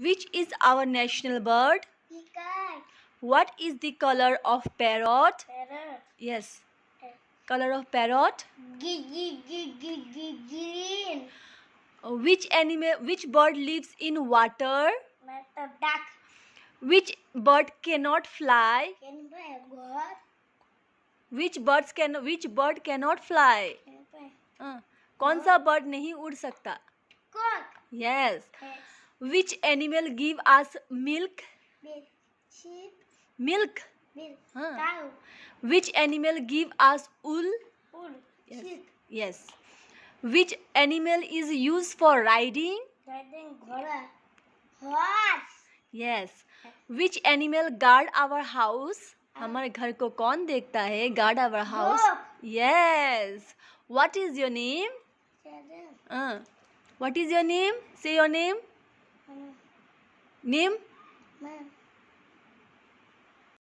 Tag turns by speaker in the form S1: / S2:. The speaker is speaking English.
S1: Which is our national bird?
S2: Peacock.
S1: What is the color of parrot?
S2: Parrot.
S1: Yes. Color of parrot?
S2: Green.
S1: Which bird lives in water?
S2: Duck.
S1: Which bird cannot fly?
S2: Can play bird.
S1: Which bird cannot fly?
S2: Can play.
S1: कौन सा bird नहीं उड़ सकता?
S2: Cock.
S1: Yes.
S2: Yes.
S1: Which animal give us milk?
S2: Milk. Sheep.
S1: Milk.
S2: Milk.
S1: Huh.
S2: Cow.
S1: Which animal give us wool?
S2: Wool.
S1: Yes.
S2: Sheep.
S1: Yes. Which animal is used for riding?
S2: Riding घोड़ा. Horse.
S1: Yes. Which animal guard our house? हमारे घर को कौन देखता है? Guard our house.
S2: Dog.
S1: Yes. What is your name?
S2: Shadow.
S1: What is your name? Say your name. Name.
S2: Man.